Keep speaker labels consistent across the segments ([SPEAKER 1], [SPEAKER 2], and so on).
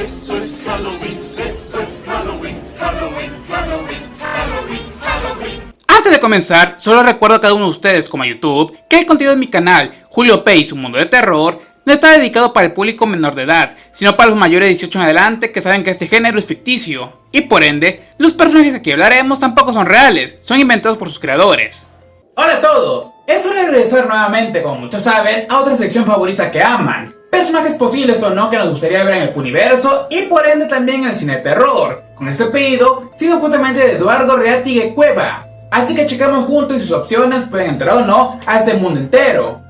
[SPEAKER 1] Esto es Halloween, esto es Halloween, Halloween, Halloween, Halloween, Halloween.
[SPEAKER 2] Antes de comenzar, solo recuerdo a cada uno de ustedes como a YouTube que el contenido de mi canal, Julio P y su mundo de terror, no está dedicado para el público menor de edad, sino para los mayores de 18 en adelante que saben que este género es ficticio. Y por ende, los personajes que aquí hablaremos tampoco son reales, son inventados por sus creadores.
[SPEAKER 3] Hola a todos, es hora de regresar nuevamente, como muchos saben, a otra sección favorita que aman. Personajes posibles o no que nos gustaría ver en el Puniverso y por ende también en el cine de terror. Con este pedido, sido justamente de Eduardo Reatigui Cueva. Así que checamos juntos y sus opciones pueden entrar o no a este mundo entero.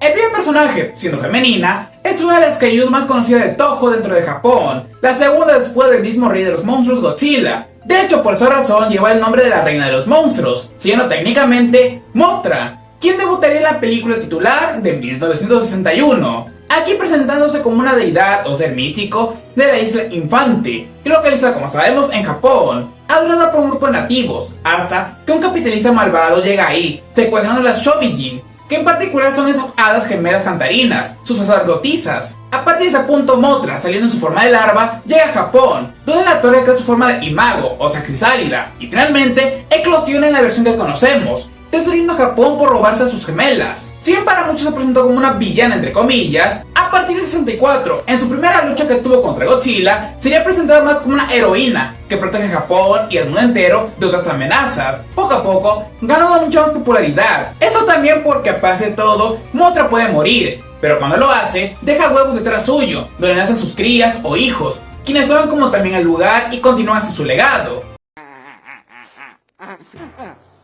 [SPEAKER 3] El primer personaje, siendo femenina, es una de las kaijus más conocidas de Toho dentro de Japón, la segunda después del mismo rey de los monstruos, Godzilla. De hecho, por esa razón lleva el nombre de la reina de los monstruos, siendo técnicamente Mothra, quien debutaría en la película titular de 1961, aquí presentándose como una deidad o ser místico de la isla Infante, que localiza, como sabemos, en Japón, adorada por un grupo de nativos, hasta que un capitalista malvado llega ahí, secuestrando a las Shobijin, que en particular son esas hadas gemelas cantarinas, sus sacerdotisas. A partir de ese punto, Mothra, saliendo en su forma de larva, llega a Japón, donde la torre crea su forma de imago, o sea crisálida, y finalmente eclosiona en la versión que conocemos, destruyendo a Japón por robarse a sus gemelas. Si bien para muchos se presentó como una villana entre comillas, a partir de 64, en su primera lucha que tuvo contra Godzilla, sería presentada más como una heroína que protege a Japón y al mundo entero de otras amenazas. Poco a poco, ganando mucha más popularidad. Eso también porque, aparte de todo, Mothra puede morir, pero cuando lo hace, deja huevos detrás suyo, donde nacen sus crías o hijos, quienes toman como también el lugar y continúan así su legado.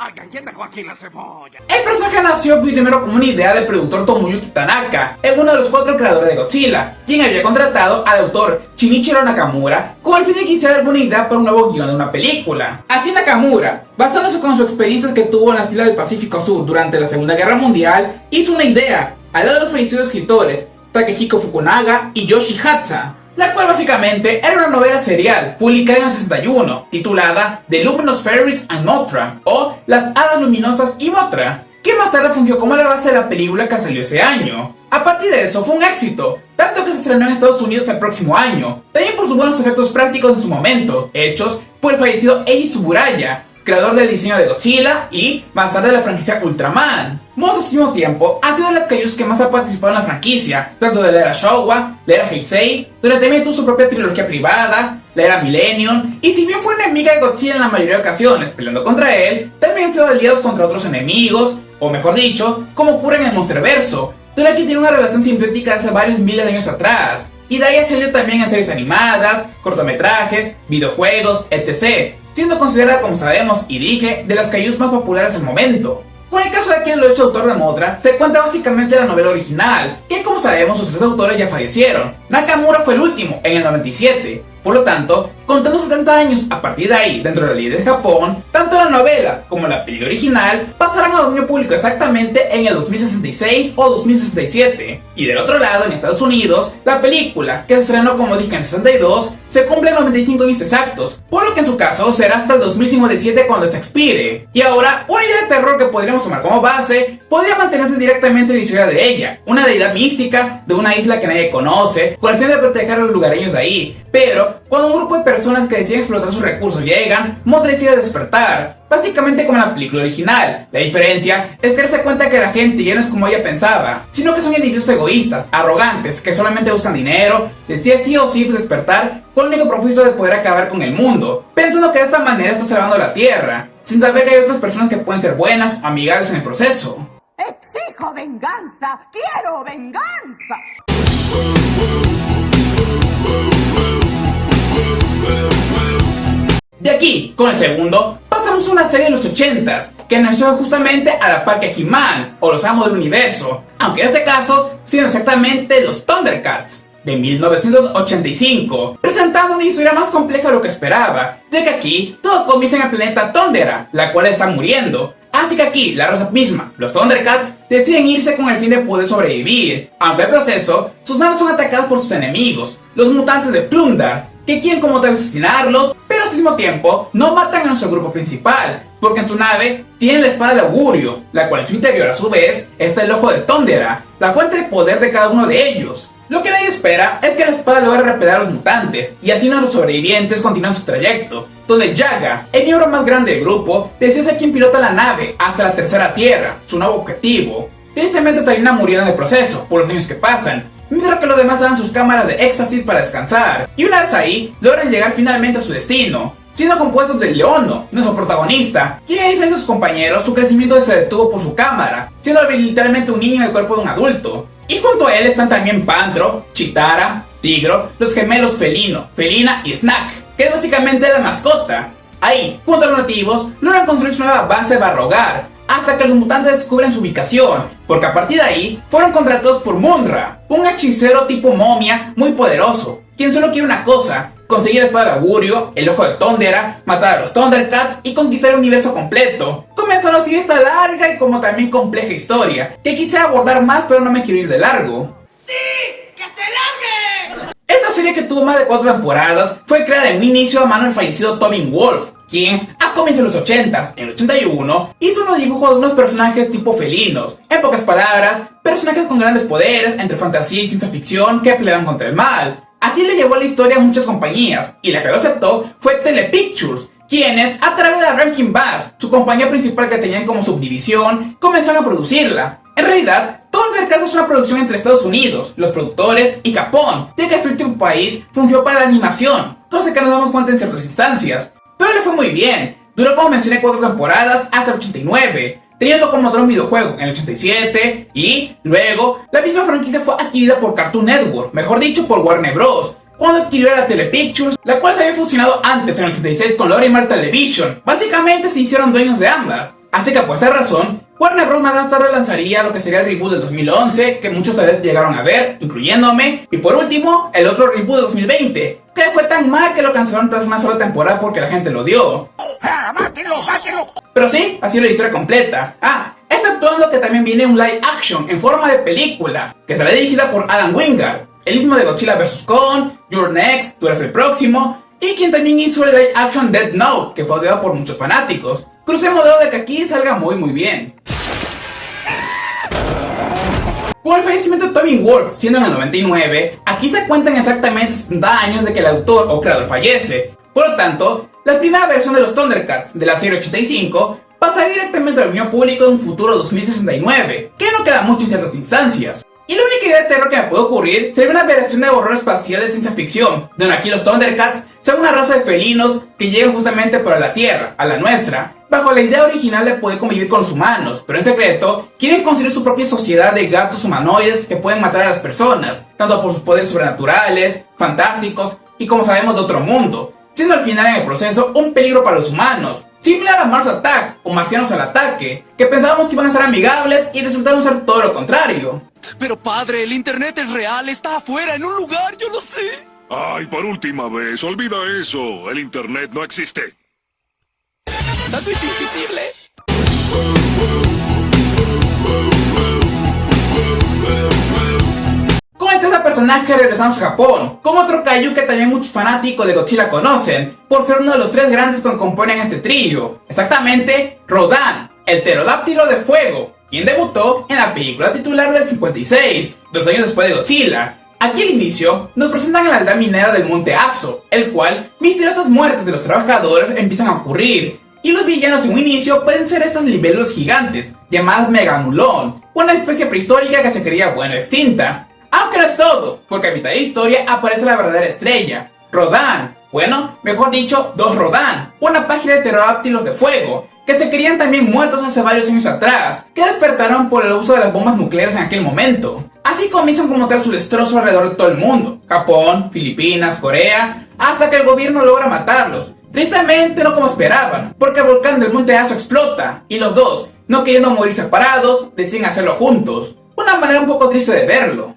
[SPEAKER 1] Oigan, ¿quién dejó aquí la cebolla?
[SPEAKER 3] El personaje nació primero como una idea del productor Tomoyuki Tanaka, uno de los 4 creadores de Godzilla, quien había contratado al autor Shinichiro Nakamura con el fin de que hiciera alguna idea para un nuevo guion de una película. Así Nakamura, basándose con sus experiencias que tuvo en las islas del Pacífico Sur durante la Segunda Guerra Mundial, hizo una idea al lado de los fallecidos escritores Takehiko Fukunaga y Yoshi Hata, la cual básicamente era una novela serial publicada en el 61, titulada The Luminous Fairies and Mothra, o Las Hadas Luminosas y Mothra, que más tarde fungió como la base de la película que salió ese año. A partir de eso fue un éxito, tanto que se estrenó en Estados Unidos el próximo año, también por sus buenos efectos prácticos en su momento, hechos por el fallecido Eiji Tsuburaya, creador del diseño de Godzilla y más tarde de la franquicia Ultraman. Mothra al mismo tiempo ha sido de las kaijus que más ha participado en la franquicia, tanto de la era Showa, la era Heisei, donde también tuvo su propia trilogía privada, la era Millennium, y si bien fue enemiga de Godzilla en la mayoría de ocasiones peleando contra él, también han sido aliados contra otros enemigos, o mejor dicho, como ocurre en el Monsterverso, donde aquí tiene una relación simbiótica hace varios miles de años atrás, y de ahí ha salido también en series animadas, cortometrajes, videojuegos, etc., siendo considerada, como sabemos y dije, de las kaijus más populares al momento. Con el caso de quien lo hecho autor de Mothra, se cuenta básicamente la novela original, que como sabemos sus 3 autores ya fallecieron. Nakamura fue el último, en el 97. Por lo tanto, contando 70 años a partir de ahí dentro de la ley de Japón, tanto la novela como la película original pasarán a dominio público exactamente en el 2066 o 2067. Y del otro lado, en Estados Unidos, la película, que se estrenó como dije en el 62, se cumple 95 años exactos, por lo que en su caso será hasta el 2057 cuando se expire. Y ahora, una idea de terror que podríamos tomar como base, podría mantenerse directamente en la historia de ella, una deidad mística de una isla que nadie conoce, con el fin de proteger a los lugareños de ahí. Pero, cuando un grupo de personas que deciden explotar sus recursos llegan, Mothra decide despertar, básicamente como en la película original. La diferencia es que darse cuenta que la gente ya no es como ella pensaba, sino que son individuos egoístas, arrogantes, que solamente buscan dinero, decide sí o sí despertar con el único propósito de poder acabar con el mundo, pensando que de esta manera está salvando la tierra, sin saber que hay otras personas que pueden ser buenas o amigables en el proceso.
[SPEAKER 4] ¡Exijo venganza! ¡Quiero venganza!
[SPEAKER 3] De aquí, con el segundo, pasamos a una serie de los 80s, que nació justamente a la par que He-Man, o los Amos del Universo, aunque en este caso, siendo exactamente los Thundercats, de 1985, presentando una historia más compleja de lo que esperaba, ya que aquí todo comienza en el planeta Thundera, la cual está muriendo. Así que aquí, la raza misma, los Thundercats, deciden irse con el fin de poder sobrevivir, aunque en el proceso, sus naves son atacadas por sus enemigos, los mutantes de Plundar, que quieren como tal asesinarlos, pero sin mismo tiempo, no matan a nuestro grupo principal, porque en su nave tienen la espada del augurio, la cual en su interior a su vez está el ojo de Thundera, la fuente de poder de cada uno de ellos. Lo que nadie espera es que la espada logre repeler a los mutantes, y así nuestros sobrevivientes continúan su trayecto, donde Yaga, el miembro más grande del grupo, decide ser quien pilota la nave hasta la tercera tierra, su nuevo objetivo. Tristemente termina muriendo en el proceso, por los años que pasan, mientras que los demás dan sus cámaras de éxtasis para descansar, y una vez ahí, logran llegar finalmente a su destino, siendo compuestos de Leono, nuestro protagonista, quien a diferencia de sus compañeros, su crecimiento se detuvo por su cámara, siendo literalmente un niño en el cuerpo de un adulto. Y junto a él están también Pantro, Chitara, Tigro, los gemelos Felino, Felina y Snack, que es básicamente la mascota. Ahí, junto a los nativos, logran construir su nueva base Barrogar, hasta que los mutantes descubren su ubicación, porque a partir de ahí fueron contratados por Munra, un hechicero tipo momia muy poderoso, quien solo quiere una cosa: conseguir la espada del augurio, el ojo de Thundera, matar a los Thundercats y conquistar el universo completo. Comenzando así esta larga y como también compleja historia, que quisiera abordar más pero no me quiero ir de largo.
[SPEAKER 1] ¡Sí! ¡Que se largue!
[SPEAKER 3] Esta serie, que tuvo más de 4 temporadas, fue creada en un inicio a mano del fallecido Tobin Wolf, quien, a comienzos de los 80s, en el 81, hizo unos dibujos de unos personajes tipo felinos. En pocas palabras, personajes con grandes poderes, entre fantasía y ciencia ficción, que peleaban contra el mal. Así le llevó a la historia a muchas compañías, y la que lo aceptó fue Telepictures, quienes, a través de Rankin Bass, su compañía principal que tenían como subdivisión, comenzaron a producirla. En realidad, Thundercats es una producción entre Estados Unidos, los productores y Japón, ya que este último país fungió para la animación, cosa que nos damos cuenta en ciertas instancias. Pero le fue muy bien, duró como mencioné 4 temporadas hasta el 89, teniendo como otro un videojuego en el 87, y luego la misma franquicia fue adquirida por Cartoon Network, mejor dicho por Warner Bros., cuando adquirió la Telepictures, la cual se había fusionado antes en el 86 con Lorimar Television. Básicamente se hicieron dueños de ambas, así que por esa razón, Warner Bros. Más tarde lanzaría lo que sería el reboot del 2011, que muchos tal vez llegaron a ver, incluyéndome, y por último, el otro reboot de 2020, que fue tan mal que lo cancelaron tras una sola temporada porque la gente lo odió. Pero sí, así la historia completa. Exceptuando que también viene un live action en forma de película, que será dirigida por Adam Wingard, el mismo de Godzilla vs. Kong, You're Next, Tú eres el próximo, y quien también hizo el live action Death Note, que fue odiado por muchos fanáticos. Crucemos de que aquí salga muy bien. Con el fallecimiento de Tobin Wolf, siendo en el 99, aquí se cuentan exactamente 60 años de que el autor o creador fallece. Por lo tanto, la primera versión de los Thundercats de la serie 85 pasaría directamente al dominio público en un futuro 2069, que no queda mucho en ciertas instancias. Y la única idea de terror que me puede ocurrir sería una versión de horror espacial de ciencia ficción, donde aquí los Thundercats son una raza de felinos que llegan justamente para la Tierra, a la nuestra, bajo la idea original de poder convivir con los humanos, pero en secreto quieren construir su propia sociedad de gatos humanoides que pueden matar a las personas, tanto por sus poderes sobrenaturales, fantásticos y como sabemos de otro mundo, siendo al final en el proceso un peligro para los humanos, similar a Mars Attack o Marcianos al Ataque, que pensábamos que iban a ser amigables y resultaron ser todo lo contrario.
[SPEAKER 5] Pero padre, el internet es real, está afuera, en un lugar, yo lo sé.
[SPEAKER 6] Ay, por última vez, olvida eso. El internet no existe.
[SPEAKER 5] ¿Tanto es indiscutible?
[SPEAKER 3] Con este personaje regresamos a Japón, con otro kaiju que también muchos fanáticos de Godzilla conocen, por ser uno de los 3 grandes que componen este trío. Exactamente, Rodan, el pterodáctilo de fuego, quien debutó en la película titular del 56, 2 años después de Godzilla. Aquí al inicio nos presentan a la aldea minera del Monte Aso, el cual misteriosas muertes de los trabajadores empiezan a ocurrir, y los villanos en un inicio pueden ser estas libélulas gigantes, llamadas Megamulón, una especie prehistórica que se creía extinta. Aunque no es todo, porque a mitad de la historia aparece la verdadera estrella, Rodan, mejor dicho, 2 Rodan, una página de pterodáctilos de fuego, que se creían también muertos hace varios años atrás, que despertaron por el uso de las bombas nucleares en aquel momento. Así comienzan como tal su destrozo alrededor de todo el mundo, Japón, Filipinas, Corea, hasta que el gobierno logra matarlos. Tristemente no como esperaban, porque el volcán del Monte Aso explota, y los dos, no queriendo morir separados, deciden hacerlo juntos. Una manera un poco triste de verlo.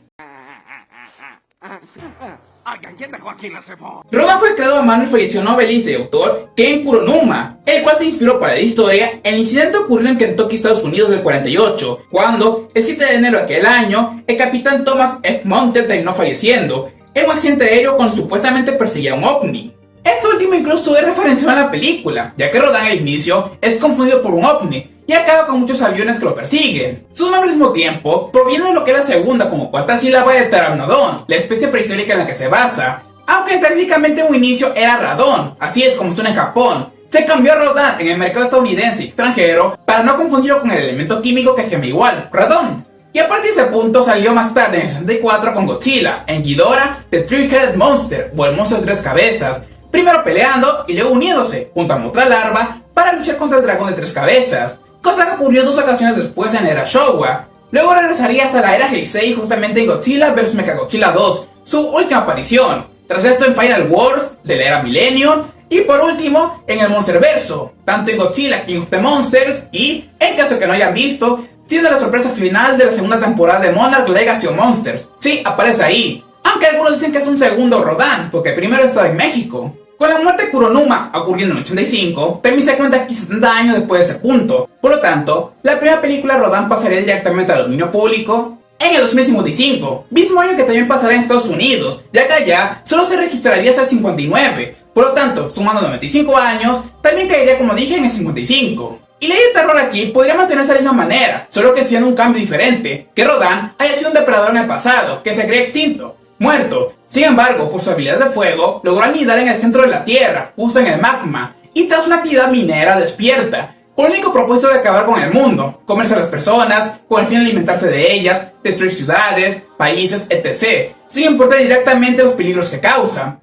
[SPEAKER 1] ¿Quién dejó aquí la cebolla?
[SPEAKER 3] Rodan fue creado a mano del fallecido novelista y autor Ken Kuronuma, el cual se inspiró para la historia en el incidente ocurrido en Kentucky, Estados Unidos del 48, cuando, el 7 de enero de aquel año, el capitán Thomas F. Monter terminó falleciendo en un accidente aéreo cuando supuestamente perseguía un ovni. Esto último incluso es referenciado en la película, ya que Rodan al inicio es confundido por un ovni y acaba con muchos aviones que lo persiguen. Su nombre al mismo tiempo proviene de lo que es la segunda como cuarta sílaba de Pteranodon, la especie prehistórica en la que se basa, aunque técnicamente en un inicio era Radon, así es como suena en Japón. Se cambió a Rodan en el mercado estadounidense y extranjero para no confundirlo con el elemento químico que se llama igual, radón. Y a partir de ese punto salió más tarde en el 64 con Godzilla, en Ghidorah, The Three-Headed Monster o el monstruo de tres cabezas, primero peleando y luego uniéndose junto a Mothra Larva para luchar contra el dragón de tres cabezas, cosa que ocurrió 2 ocasiones después en la era Showa. Luego regresaría hasta la era Heisei justamente en Godzilla vs Mechagodzilla 2, su última aparición. Tras esto en Final Wars de la era Millennium, y por último, en el Monsterverso, tanto en Godzilla King of the Monsters y, en caso que no hayan visto, siendo la sorpresa final de la segunda temporada de Monarch Legacy of Monsters. Sí, aparece ahí, aunque algunos dicen que es un segundo Rodan, porque el primero estaba en México. Con la muerte de Kuronuma ocurriendo en el 85, también se cuenta aquí 70 años después de ese punto. Por lo tanto, la primera película Rodan pasaría directamente al dominio público en el 2055, mismo año que también pasará en Estados Unidos, ya que allá solo se registraría hasta el 59. Por lo tanto, sumando 95 años, también caería como dije en el 55. Y la idea de terror aquí podría mantenerse de la misma manera, solo que siendo un cambio diferente, que Rodan haya sido un depredador en el pasado, que se cree extinto, muerto. Sin embargo, por su habilidad de fuego, logró anidar en el centro de la Tierra, justo en el magma, y tras una actividad minera despierta, con el único propósito de acabar con el mundo, comerse a las personas, con el fin de alimentarse de ellas, destruir ciudades, países, etc., sin importar directamente los peligros que causa.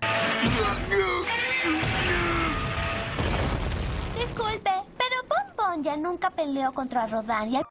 [SPEAKER 7] Disculpe, pero Bonbon ya nunca peleó contra Rodan y...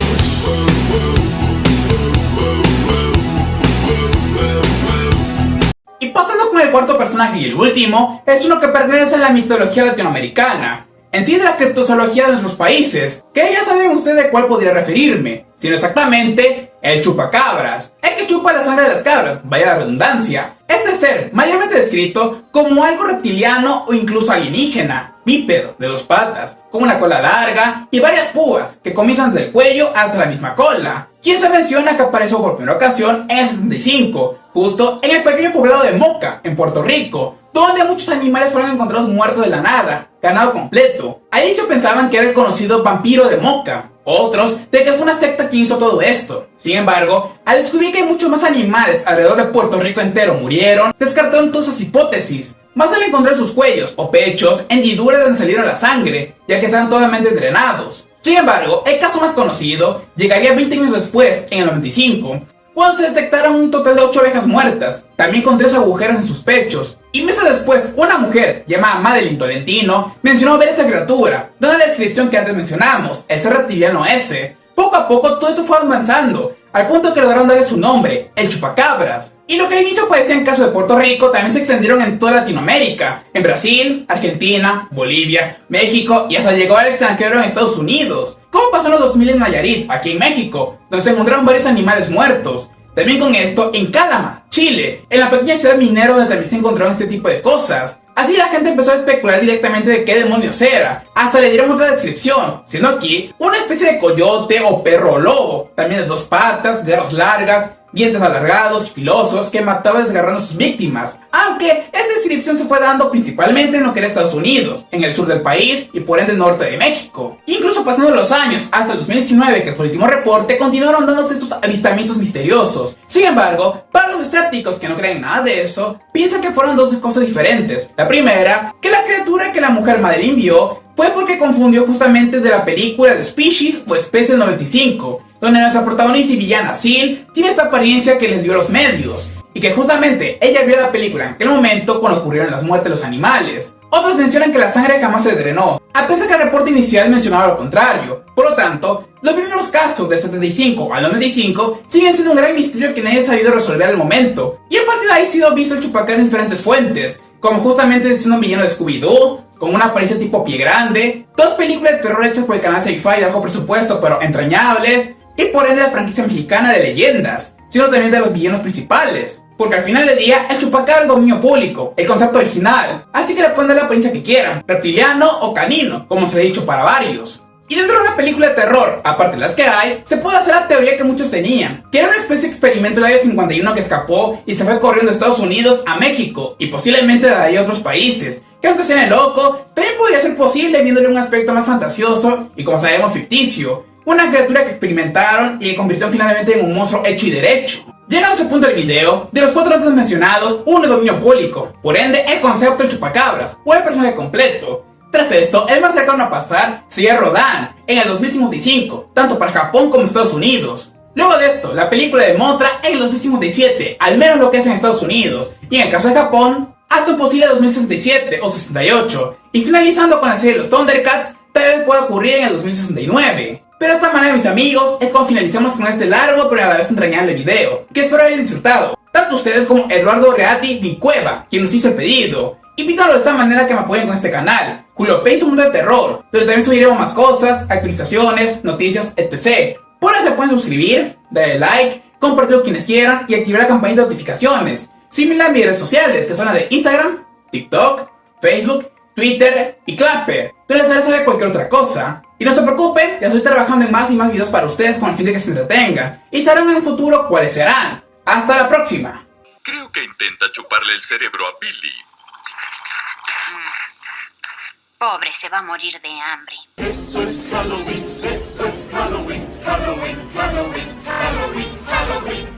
[SPEAKER 3] Y pasando con el cuarto personaje y el último, es uno que pertenece a la mitología latinoamericana, en sí de la criptozoología de nuestros países, que ya saben ustedes de cuál podría referirme, sino exactamente el chupacabras, el que chupa la sangre de las cabras, vaya la redundancia. Este ser, mayormente descrito como algo reptiliano o incluso alienígena, bípedo, de 2 patas, con una cola larga y varias púas que comienzan desde el cuello hasta la misma cola, quien se menciona que apareció por primera ocasión en el 75, justo en el pequeño poblado de Moca, en Puerto Rico, donde muchos animales fueron encontrados muertos de la nada, ganado completo. Al inicio pensaban que era el conocido vampiro de Moca, otros de que fue una secta quien hizo todo esto. Sin embargo, al descubrir que hay muchos más animales alrededor de Puerto Rico entero murieron, descartaron todas esas hipótesis. Más al encontrar sus cuellos o pechos hendiduras donde salieron la sangre, ya que estaban totalmente drenados. Sin embargo, el caso más conocido llegaría 20 años después, en el 95, cuando se detectaron un total de 8 abejas muertas, también con 3 agujeros en sus pechos. Y meses después, una mujer llamada Madeline Tolentino mencionó ver esta criatura, dando la descripción que antes mencionamos, el ser reptiliano ese. Poco a poco todo eso fue avanzando, al punto que lograron darle su nombre, el chupacabras. Y lo que al inicio parecía en caso de Puerto Rico también se extendieron en toda Latinoamérica, en Brasil, Argentina, Bolivia, México y hasta llegó al extranjero en Estados Unidos, como pasó en los 2000 en Nayarit, aquí en México, donde se encontraron varios animales muertos. También con esto en Calama, Chile, en la pequeña ciudad minera donde también se encontraron este tipo de cosas. Así la gente empezó a especular directamente de qué demonios era, hasta le dieron otra descripción, siendo aquí una especie de coyote o perro o lobo, también de 2 patas, garras largas, dientes alargados y filosos que mataba desgarrando a sus víctimas, aunque esta descripción se fue dando principalmente en lo que era Estados Unidos, en el sur del país y por ende norte de México. Incluso pasando los años hasta el 2019, que fue el último reporte, continuaron dándose estos avistamientos misteriosos. Sin embargo, para los escépticos que no creen en nada de eso, piensan que fueron 2 cosas diferentes. La primera, que la criatura que la mujer Madeline vio fue porque confundió justamente de la película de Species o Especie del 95, donde nuestra protagonista y villana Seal tiene esta apariencia que les dio a los medios, y que justamente ella vio la película en aquel momento cuando ocurrieron las muertes de los animales. Otros mencionan que la sangre jamás se drenó, a pesar que el reporte inicial mencionaba lo contrario. Por lo tanto, los primeros casos del 75 al 95 siguen siendo un gran misterio que nadie ha sabido resolver al momento, y a partir de ahí ha sido visto el chupacabras en diferentes fuentes, como justamente siendo un villano de Scooby-Doo, con una apariencia tipo Pie Grande, 2 películas de terror hechas por el canal Sci-Fi de bajo presupuesto pero entrañables, y por ende la franquicia mexicana de leyendas, sino también de los villanos principales, porque al final del día el chupacabras es dominio público, el concepto original, así que le pueden dar la apariencia que quieran, reptiliano o canino, como se le ha dicho para varios. Y dentro de una película de terror, aparte de las que hay, se puede hacer la teoría que muchos tenían, que era una especie de experimento del Área 51 que escapó y se fue corriendo de Estados Unidos a México, y posiblemente de ahí a otros países, que aunque suene loco, también podría ser posible viéndole un aspecto más fantasioso y como sabemos ficticio, una criatura que experimentaron y que convirtió finalmente en un monstruo hecho y derecho. Llegando a ese punto del video, de los 4 datos mencionados, uno es dominio público, por ende el concepto del chupacabras o el personaje completo. Tras esto, el más cercano a pasar sería Rodan en el 2055, tanto para Japón como Estados Unidos. Luego de esto, la película de Mothra en el 2057, al menos lo que es en Estados Unidos, y en el caso de Japón, hasta un posible 2067 o 68, y finalizando con la serie de los Thundercats, tal vez pueda ocurrir en el 2069. Pero de esta manera, mis amigos, es como finalizamos con este largo pero a la vez entrañable video, que espero hayan disfrutado, tanto ustedes como Eduardo Reati Vicueva, quien nos hizo el pedido. Invítalo de esta manera que me apoyen con este canal, Julio P. Su Mundo de Terror, donde también subiremos más cosas, actualizaciones, noticias, etc. Por eso se pueden suscribir, darle like, compartirlo quienes quieran y activar la campanita de notificaciones. Síguenme en mis redes sociales, que son las de Instagram, TikTok, Facebook, Twitter y Clapper, donde les sabe cualquier otra cosa. Y no se preocupen, ya estoy trabajando en más y más videos para ustedes con el fin de que se entretengan, y sabrán en un futuro cuáles serán. ¡Hasta la próxima!
[SPEAKER 8] Creo que intenta chuparle el cerebro a Billy.
[SPEAKER 9] Pobre, se va a morir de hambre.
[SPEAKER 1] Esto es Halloween.